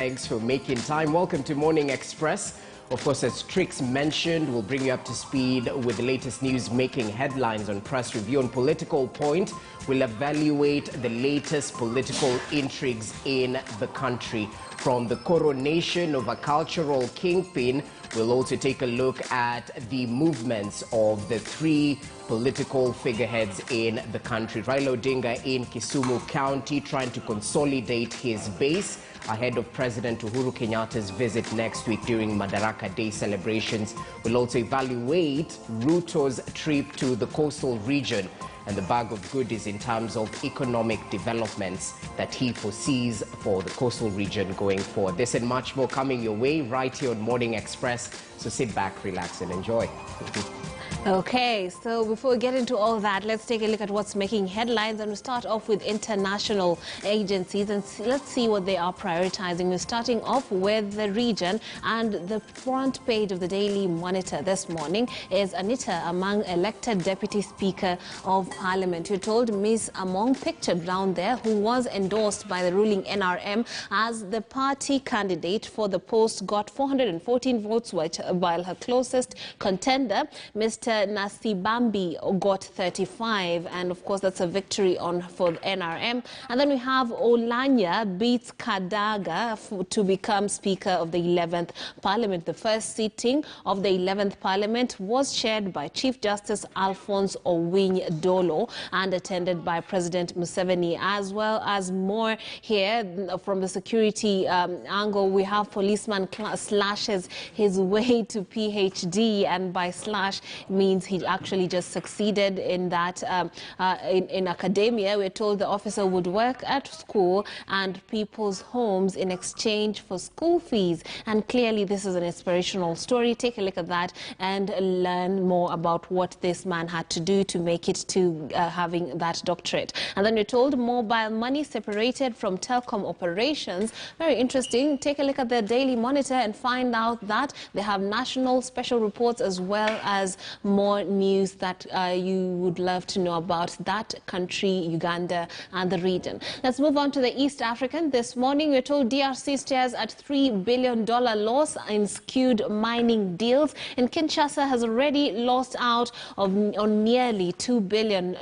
Thanks for making time. Welcome to Morning Express. Of course, as Trix mentioned, we'll bring you up to speed with the latest news making headlines on Press Review. On Political Point, we'll evaluate the latest political intrigues in the country. From the coronation of a cultural kingpin, we'll also take a look at the movements of the three political figureheads in the country. Raila Odinga in Kisumu County trying to consolidate his base ahead of President Uhuru Kenyatta's visit next week during Madaraka Day celebrations. We'll also evaluate Ruto's trip to the coastal region and the bag of goodies in terms of economic developments that he foresees for the coastal region going forward. This and much more coming your way right here on Morning Express. So sit back, relax and enjoy. Okay, so before we get into all that, let's take a look at what's making headlines, and we'll start off with international agencies and let's see what they are prioritizing. We're starting off with the region, and the front page of the Daily Monitor this morning is Anita Among, elected Deputy Speaker of Parliament. You're told Ms. Among, pictured down there, who was endorsed by the ruling NRM as the party candidate for the post, got 414 votes, while her closest contender, Mr. Nasibambi, got 35, and of course that's a victory for NRM. And then we have Olanya beats Kadaga to become Speaker of the 11th Parliament. The first sitting of the 11th Parliament was chaired by Chief Justice Alphonse Owiny Dolo and attended by President Museveni. As well as more here from the security angle, we have policeman slashes his way to PhD, and by slash means he actually just succeeded in that. In academia, we're told the officer would work at school and people's homes in exchange for school fees, and clearly this is an inspirational story. Take a look at that and learn more about what this man had to do to make it to having that doctorate. And then we're told mobile money separated from telecom operations. Very interesting. Take a look at the Daily Monitor and find out that they have national special reports as well as more news that you would love to know about that country, Uganda, and the region. Let's move on to the East African. This morning, we're told DRC stares at $3 billion loss in skewed mining deals, and Kinshasa has already lost out on nearly $2 billion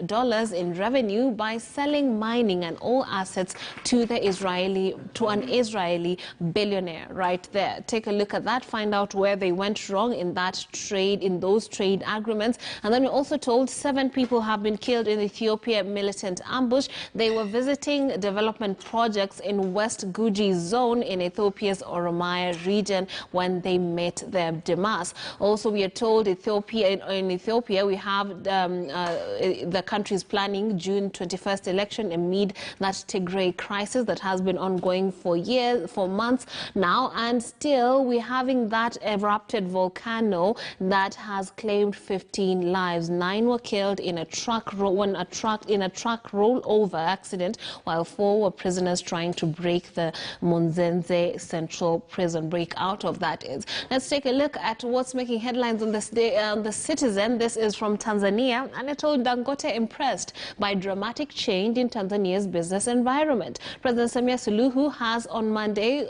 in revenue by selling mining and all assets to an Israeli billionaire right there. Take a look at that, find out where they went wrong in that trade, in those trade agreements. And then we're also told 7 people have been killed in Ethiopia militant ambush. They were visiting development projects in West Guji zone in Ethiopia's Oromia region when they met their demise. Also, we are told in Ethiopia we have the country's planning June 21st election amid that Tigray crisis that has been ongoing for months now, and still we're having that erupted volcano that has claimed 15 lives. 9 were killed in a truck rollover accident, while 4 were prisoners trying to break the Munzenze Central Prison. Break out of that is. Let's take a look at what's making headlines on this day. The Citizen. This is from Tanzania, and it told Dangote impressed by dramatic change in Tanzania's business environment. President Samia Suluhu has on Monday,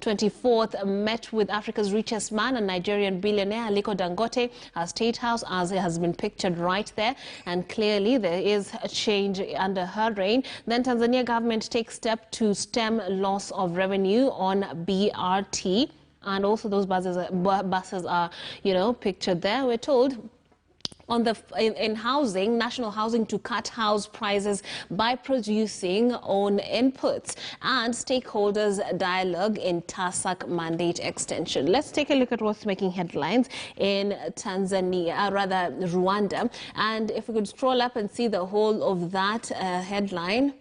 24th, met with Africa's richest man, a Nigerian billionaire, Aliko Dangote, at State House, as it has been pictured right there, and clearly there is a change under her reign. Then Tanzania government takes step to stem loss of revenue on BRT, and also those buses are pictured there. We're told in housing, national housing to cut house prices by producing own inputs, and stakeholders dialogue in TASAC mandate extension. Let's take a look at what's making headlines in Rwanda. And if we could scroll up and see the whole of that headline.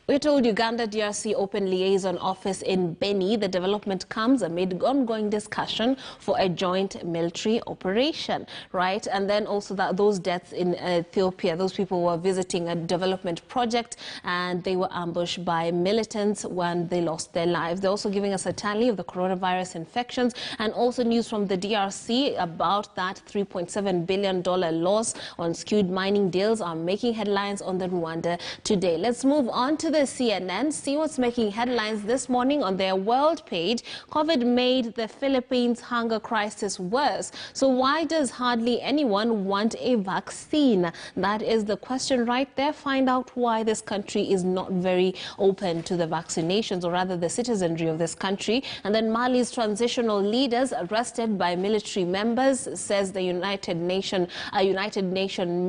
We're told Uganda DRC open liaison office in Beni. The development comes amid ongoing discussion for a joint military operation, right? And then also those deaths in Ethiopia, those people were visiting a development project and they were ambushed by militants when they lost their lives. They're also giving us a tally of the coronavirus infections and also news from the DRC about that $3.7 billion loss on skewed mining deals are making headlines on the Rwanda Today. Let's move on to the the CNN. See what's making headlines this morning on their world page. COVID made the Philippines hunger crisis worse. So why does hardly anyone want a vaccine? That is the question right there. Find out why this country is not very open to the vaccinations, or rather the citizenry of this country. And then Mali's transitional leaders arrested by military members, says the United Nation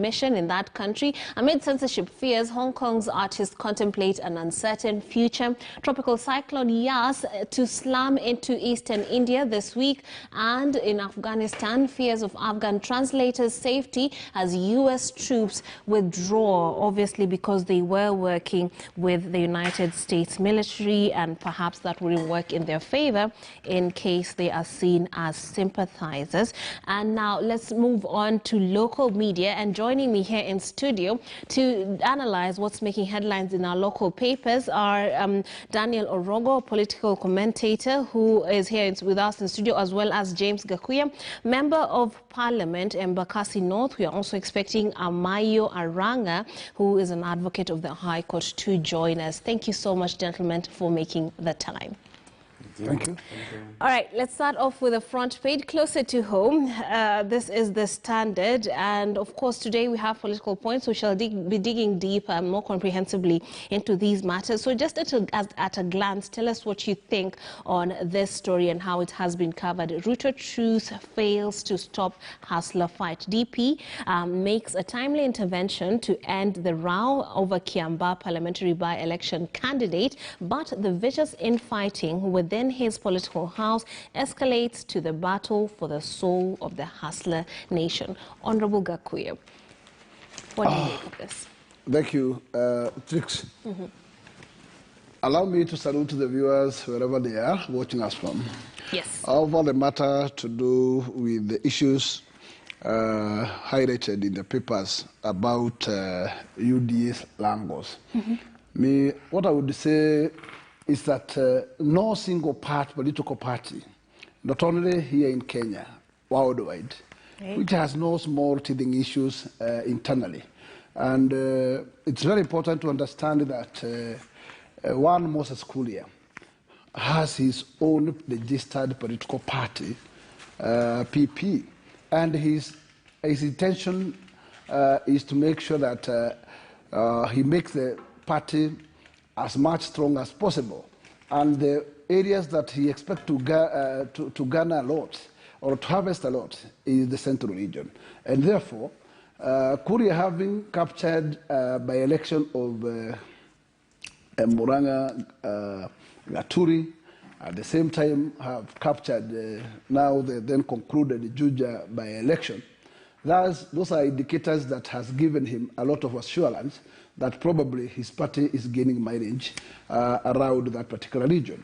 mission in that country. Amid censorship fears, Hong Kong's artists contemplate an uncertain future. Tropical cyclone Yas to slam into eastern India this week. And in Afghanistan, fears of Afghan translators' safety as U.S. troops withdraw, obviously because they were working with the United States military, and perhaps that wouldn't work in their favor in case they are seen as sympathizers. And now let's move on to local media, and joining me here in studio to analyze what's making headlines in our local papers are Daniel Orogo, political commentator, who is here with us in studio, as well as James Gakuya, Member of Parliament, Embakasi North. We are also expecting Amayo Aranga, who is an advocate of the High Court, to join us. Thank you so much, gentlemen, for making the time. Thank you. All right, let's start off with the front page, closer to home. This is the Standard, and of course today we have political points. We shall be digging deeper, more comprehensively into these matters. So just at a glance, tell us what you think on this story and how it has been covered. Ruto Truth fails to stop hustler fight. DP makes a timely intervention to end the row over Kiambaa parliamentary by-election candidate, but the vicious infighting within his political house escalates to the battle for the soul of the hustler nation. Honorable Gakuya, what do you make of this? Thank you, Trix. Allow me to salute the viewers wherever they are watching us from. Yes. Over the matter to do with the issues highlighted in the papers about UDA's langos. What I would say is that no single political party, not only here in Kenya, worldwide, which has no small teething issues internally. And it's very important to understand that one Moses Kuria has his own registered political party, PP, and his intention is to make sure that he makes the party as much strong as possible. And the areas that he expects to garner a lot or to harvest a lot is the central region. And therefore, Kuria, having captured by election of Muranga Gaturi, at the same time have captured now the then concluded Juja by election, those are indicators that has given him a lot of assurance that probably his party is gaining mileage around that particular region.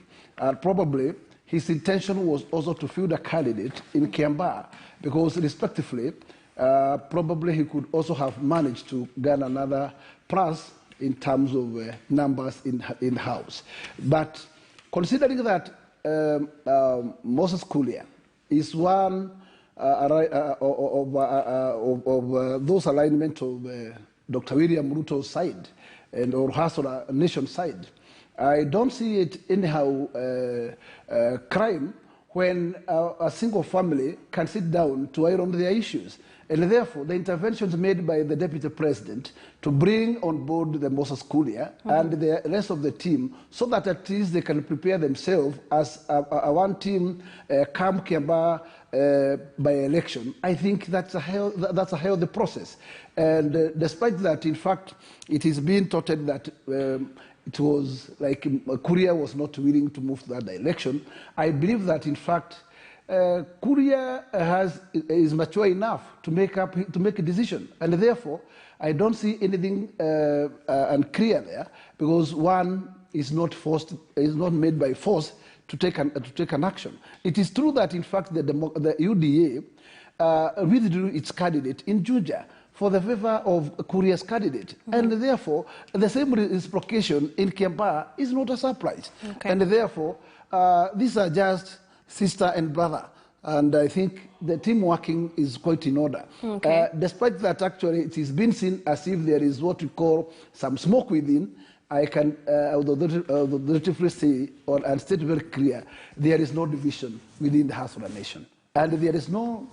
Probably his intention was also to field a candidate in Kiambaa, because respectively, probably he could also have managed to gain another plus in terms of numbers in house. But considering that Moses Kuria is one of those alignment of Dr. William Ruto's side and or Hustler Nation side, I don't see it anyhow crime when a single family can sit down to iron their issues. And therefore, the interventions made by the Deputy President to bring on board the Moses Kuria and the rest of the team, so that at least they can prepare themselves as a one team come Kiambaa by election, I think that's a healthy process. And despite that, in fact, it is being touted that it was like Kuria was not willing to move to that direction. I believe that, in fact, Kuria is mature enough to make a decision, and therefore I don't see anything unclear there, because one is not made by force to take an action. It is true that, in fact, the UDA withdrew its candidate in Juja for the favor of Kuria's candidate, and therefore the same reciprocation in Kiambaa is not a surprise. And therefore these are just sister and brother, and I think the team working is quite in order. Despite that, actually, it is been seen as if there is what we call some smoke within, I can authoritatively say and state very clear, there is no division within the House of the Nation. And there is no,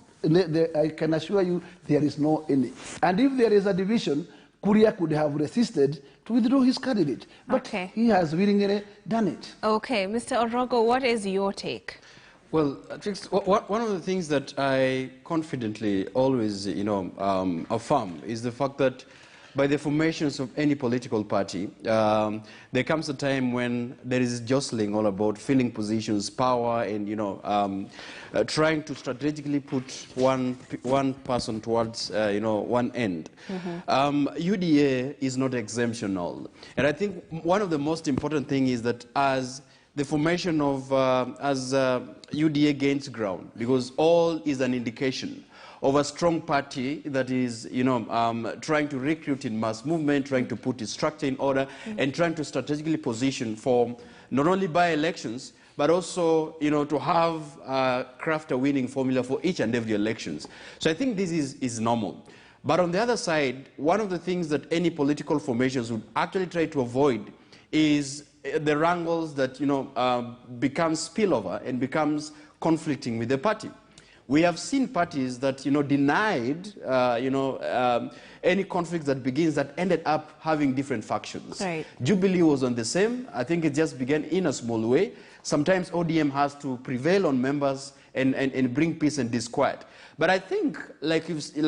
I can assure you, there is no any. And if there is a division, Kuria could have resisted to withdraw his candidate. But he has willingly done it. Okay, Mr. Orogo, what is your take? Well, one of the things that I confidently always, affirm is the fact that by the formations of any political party, there comes a time when there is jostling all about filling positions, power, and trying to strategically put one person towards one end. UDA is not exemptional, and I think one of the most important things is that as the formation of UDA gains ground, because all is an indication of a strong party that is, trying to recruit in mass movement, trying to put its structure in order, and trying to strategically position for not only by-elections, but also, to have craft a winning formula for each and every elections. So I think this is normal. But on the other side, one of the things that any political formations would actually try to avoid is the wrangles that, become spillover and becomes conflicting with the party. We have seen parties that, denied, any conflict that begins that ended up having different factions. Right. Jubilee was on the same. I think it just began in a small way. Sometimes ODM has to prevail on members and bring peace and disquiet. But I think, the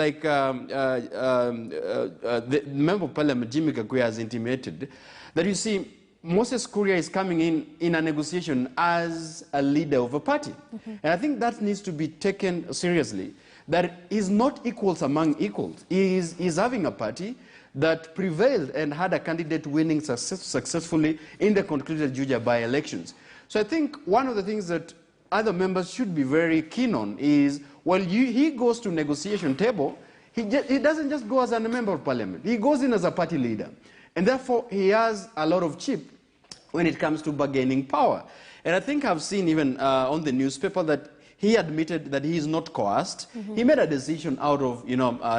Member of Parliament, Jimmy Gakuya, has intimated that, you see, Moses Kuria is coming in a negotiation as a leader of a party. And I think that needs to be taken seriously. That is not equals among equals. He is having a party that prevailed and had a candidate winning successfully in the concluded Juja by-elections. So I think one of the things that other members should be very keen on is, well, he goes to negotiation table, he doesn't just go as a member of parliament. He goes in as a party leader. And therefore, he has a lot of chip when it comes to bargaining power. And I think I've seen even on the newspaper that he admitted that he is not coerced. He made a decision out of,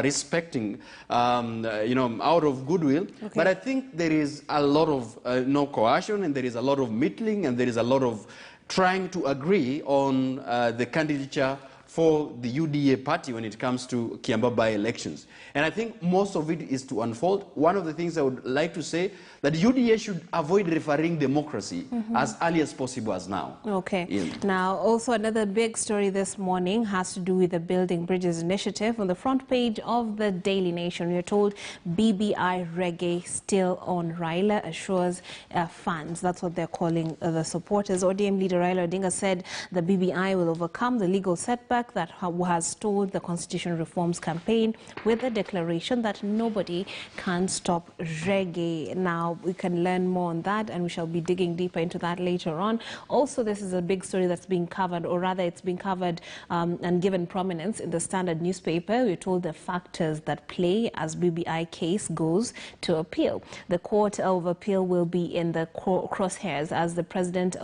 respecting, out of goodwill. But I think there is a lot of no coercion, and there is a lot of middling, and there is a lot of trying to agree on the candidature for the UDA party when it comes to Kiambaa by-elections. And I think most of it is to unfold. One of the things I would like to say, that UDA should avoid referring democracy as early as possible as now. Okay. Yeah. Now, also another big story this morning has to do with the Building Bridges initiative. On the front page of the Daily Nation, we are told BBI reggae still on. Raila assures fans. That's what they're calling the supporters. ODM leader Raila Odinga said the BBI will overcome the legal setback that has stalled the constitutional reforms campaign, with a declaration that nobody can stop reggae. Now, we can learn more on that, and we shall be digging deeper into that later on. Also, this is a big story that's being covered, or rather it's been covered and given prominence in the Standard newspaper. We're told the factors that play as BBI case goes to appeal. The Court of Appeal will be in the crosshairs as the President,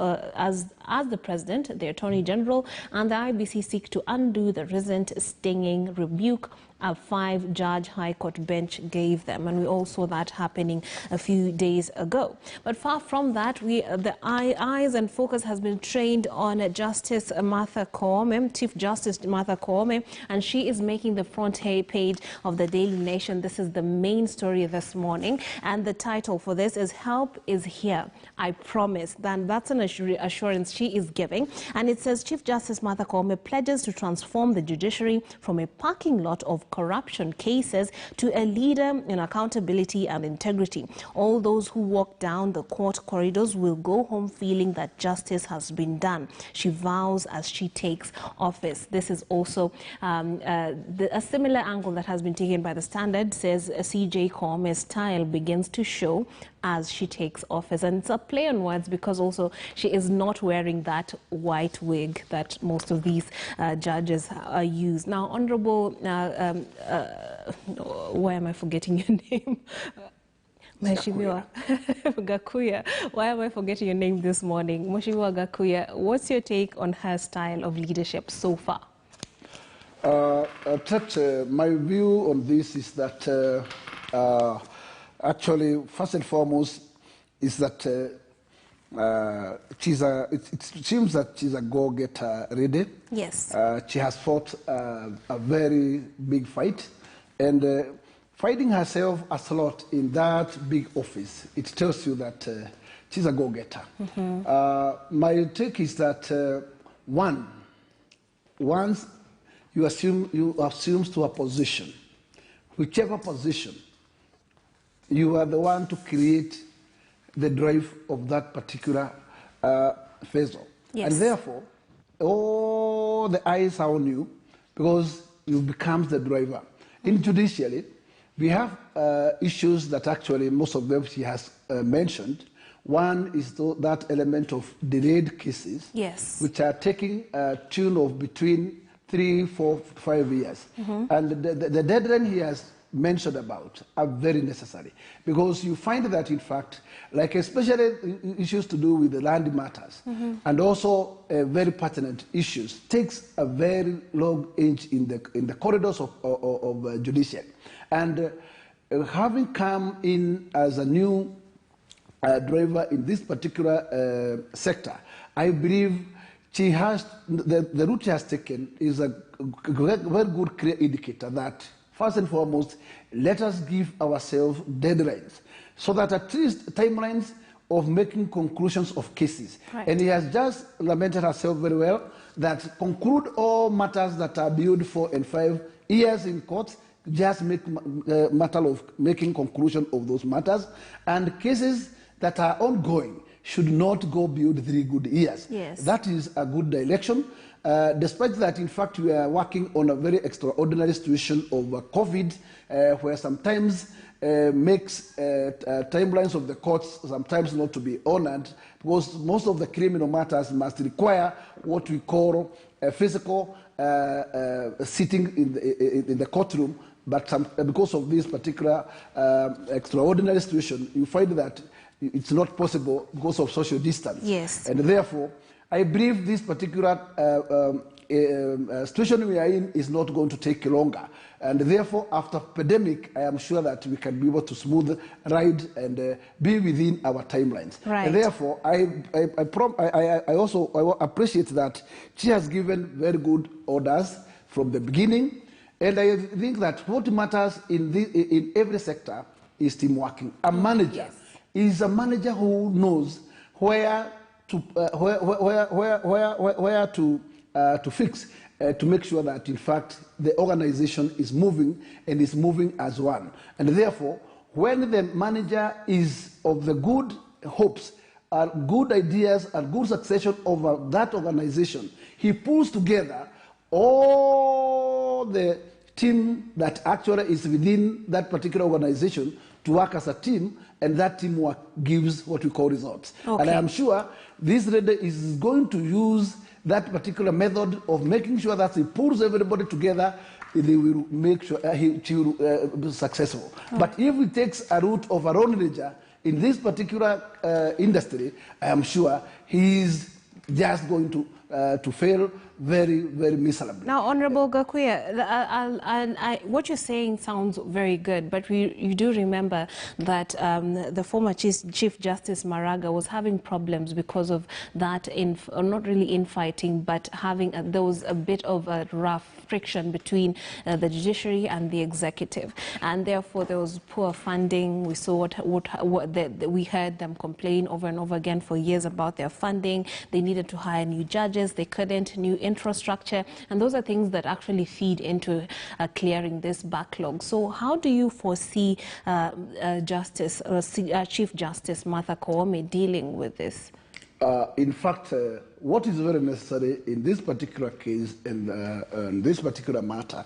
the Attorney General and the IBC seek to undo the recent stinging rebuke a 5-judge High Court bench gave them, and we all saw that happening a few days ago. But far from that, the eyes and focus has been trained on Justice Martha Koome, Chief Justice Martha Koome, and she is making the front page of the Daily Nation. This is the main story this morning, and the title for this is "Help is Here, I Promise." Then that's an assurance she is giving, and it says Chief Justice Martha Koome pledges to transform the judiciary from a parking lot of corruption cases to a leader in accountability and integrity. All those who walk down the court corridors will go home feeling that justice has been done, she vows as she takes office. This is also a similar angle that has been taken by the Standard. Says CJ Koome's style begins to show as she takes office, and it's a play on words because also she is not wearing that white wig that most of these judges use. Now, Honorable, why am I forgetting your name? Mheshimiwa Gakuya. Why am I forgetting your name this morning? Mheshimiwa Gakuya, what's your take on her style of leadership so far? My view on this is that actually, first and foremost, is that it seems that she's a go-getter ready. Yes. She has fought a very big fight, and finding herself a slot in that big office, it tells you that she's a go-getter. My take is that once you assume to a position, whichever position, you are the one to create the drive of that particular phase. Yes. And therefore, all the eyes are on you because you become the driver. In judiciary, we have issues that actually most of them she has mentioned. One is that element of delayed cases, yes, which are taking a tune of between 3, 4, 5 years. And the deadline he has mentioned about are very necessary, because you find that, in fact, like especially issues to do with the land matters and also very pertinent issues, takes a very long age in the corridors of judiciary. And having come in as a new driver in this particular sector, I believe she has the route she has taken is a very good clear indicator that, first and foremost, let us give ourselves deadlines so that at least timelines of making conclusions of cases. Right. And he has just lamented herself very well that conclude all matters that are beyond 4 and 5 years in court, just make matter of making conclusion of those matters, and cases that are ongoing should not go beyond 3 good years. Yes. That is a good direction. Despite that, in fact, we are working on a very extraordinary situation of COVID, where sometimes makes timelines of the courts sometimes not to be honored, because most of the criminal matters must require what we call a physical sitting in the courtroom. But because of this particular extraordinary situation, you find that it's not possible because of social distance. Yes. And therefore, I believe this particular situation we are in is not going to take longer. And therefore, after pandemic, I am sure that we can be able to smooth ride and be within our timelines. Right. And therefore, I also appreciate that she has given very good orders from the beginning. And I think that what matters in every sector is team working. A manager is a manager who knows where to fix to make sure that, in fact, the organization is moving and is moving as one. And therefore, when the manager is of the good hopes, good ideas, and good succession of that organization, he pulls together all the team that actually is within that particular organization to work as a team, and that teamwork gives what we call results. Okay. And I am sure this leader is going to use that particular method of making sure that he pulls everybody together, they will make sure he will be successful. Okay. But if he takes a route of a lone ranger in this particular industry, I am sure he is just going to fail very, very miserably. Now, Honorable Gakuya, what you're saying sounds very good, but you do remember that the former Chief Justice Maraga was having problems because of that, not really infighting, but there was a bit of a rough friction between the judiciary and the executive, and therefore there was poor funding. We saw we heard them complain over and over again for years about their funding. They needed to hire new judges, they couldn't, new infrastructure, and those are things that actually feed into clearing this backlog. So how do you foresee Chief Justice Martha Koome dealing with this? In fact, what is very necessary in this particular case and this particular matter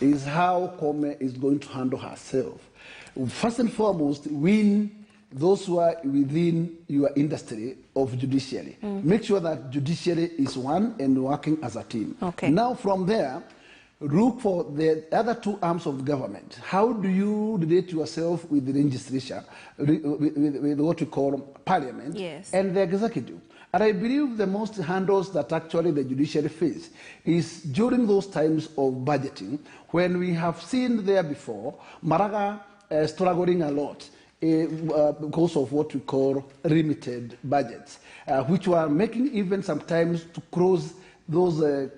is how Koome is going to handle herself. First and foremost, win those who are within your industry of judiciary. Make sure that judiciary is one and working as a team. Okay. Now, from there, look for the other two arms of the government. How do you relate yourself with the legislature, with what we call parliament, and the executive? And I believe the most handles that actually the judiciary face is during those times of budgeting, when we have seen there before, Maraga struggling a lot because of what we call limited budgets, which were making even sometimes to close those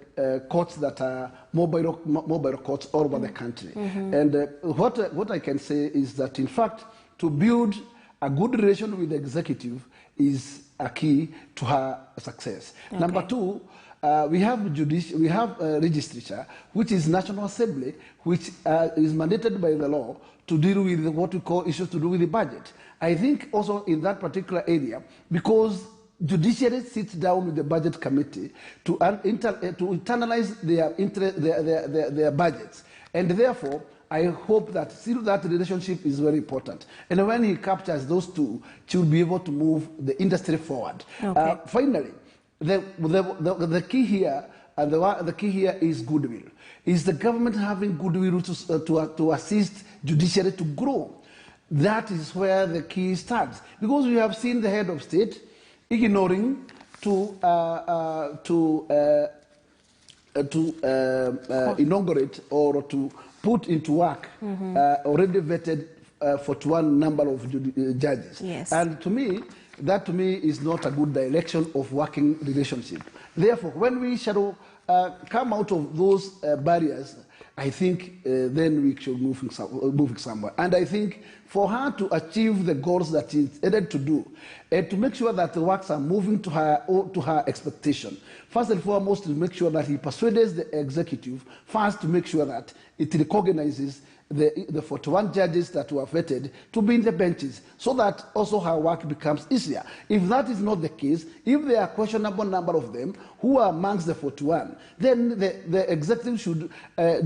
courts that are mobile courts all over the country. And what I can say is that, in fact, to build a good relation with the executive is a key to her success. Okay. Number two, we have legislature, which is National Assembly, which is mandated by the law to deal with what we call issues to do with the budget. I think also in that particular area, because judiciary sits down with the budget committee to internalize their budgets, and therefore I hope that still that relationship is very important. And when he captures those two, she will be able to move the industry forward. Okay. Finally, the key here, the key here is goodwill. Is the government having goodwill to assist judiciary to grow? That is where the key starts. Because we have seen the head of state ignoring to inaugurate or to put into work already vetted 41 number of judges. Yes. And to me, that to me is not a good direction of working relationship. Therefore, when we shall come out of those barriers, I think then we should move somewhere. And I think for her to achieve the goals that she's headed to do, to make sure that the works are moving to her expectation, first and foremost, to make sure that he persuades the executive, first to make sure that it recognizes the 41 judges that were vetted to be in the benches, so that also her work becomes easier. If that is not the case, if there are a questionable number of them who are amongst the 41, then the executive should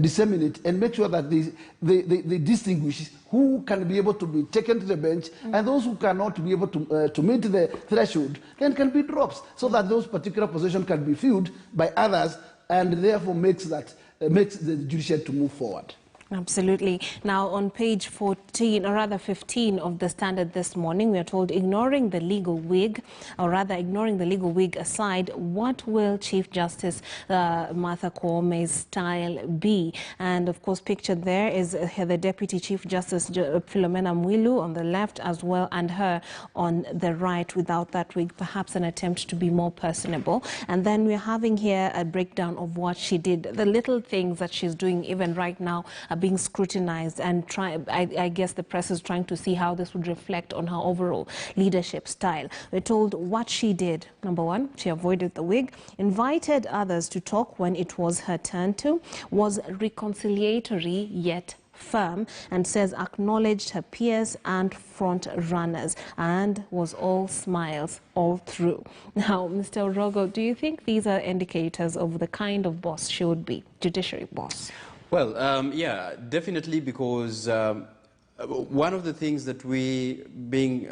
disseminate and make sure that they distinguish who can be able to be taken to the bench and those who cannot be able to meet the threshold, then can be dropped, so that those particular positions can be filled by others, and therefore makes the judiciary to move forward. Absolutely. Now, on page 14, or rather 15 of the Standard this morning, we are told, ignoring the legal wig, or rather ignoring the legal wig aside, what will Chief Justice Martha Koome's style be? And of course, pictured there is the Deputy Chief Justice Philomena Mwilu on the left as well, and her on the right without that wig, perhaps an attempt to be more personable. And then we're having here a breakdown of what she did, the little things that she's doing even right now are being scrutinized, and I guess the press is trying to see how this would reflect on her overall leadership style. We're told what she did. Number one, she avoided the wig, invited others to talk when it was her turn to, was reconciliatory yet firm, and says acknowledged her peers and front runners, and was all smiles all through. Now, Mr. Orogo, do you think these are indicators of the kind of boss she would be, judiciary boss? Well, yeah, definitely, because one of the things that we being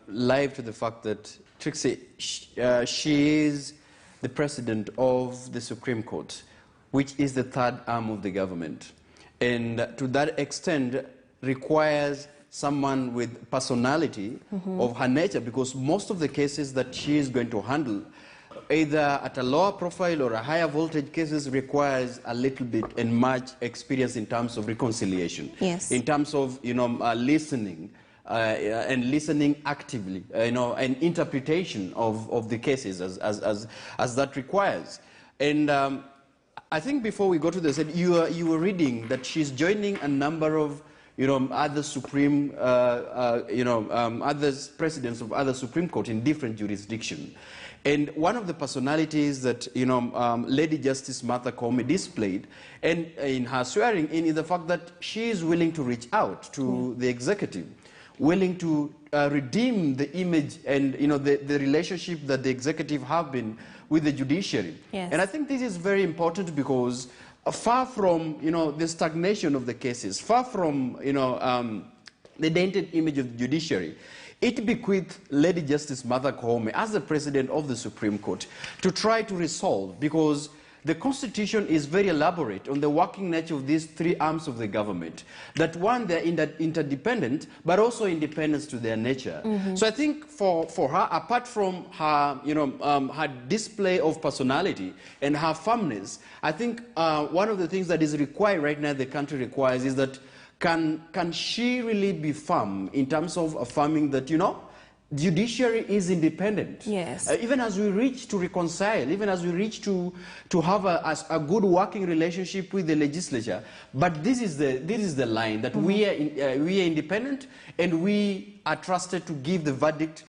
live to the fact that Trixie, she is the president of the Supreme Court, which is the third arm of the government. And to that extent requires someone with personality of her nature, because most of the cases that she is going to handle, either at a lower profile or a higher voltage cases, requires a little bit and much experience in terms of reconciliation. Yes. In terms of, listening and listening actively, and interpretation of the cases as that requires. And I think before we go to this, you were reading that she's joining a number of other Supreme, other presidents of other Supreme Court in different jurisdictions. And one of the personalities that, Lady Justice Martha Koome displayed, and in her swearing in, is the fact that she is willing to reach out to the executive, willing to redeem the image and, the relationship that the executive have been with the judiciary. Yes. And I think this is very important, because far from, the stagnation of the cases, far from, the dented image of the judiciary, it bequeathed Lady Justice Martha Koome as the president of the Supreme Court to try to resolve, because the Constitution is very elaborate on the working nature of these three arms of the government. That one, they're interdependent, but also independent to their nature. So I think for her, apart from her, her display of personality and her firmness, I think one of the things that is required right now, the country requires, is that Can she really be firm in terms of affirming that, judiciary is independent? Yes. Even as we reach to reconcile, even as we reach to have a good working relationship with the legislature, but this is the line that we are independent and we are trusted to give the verdict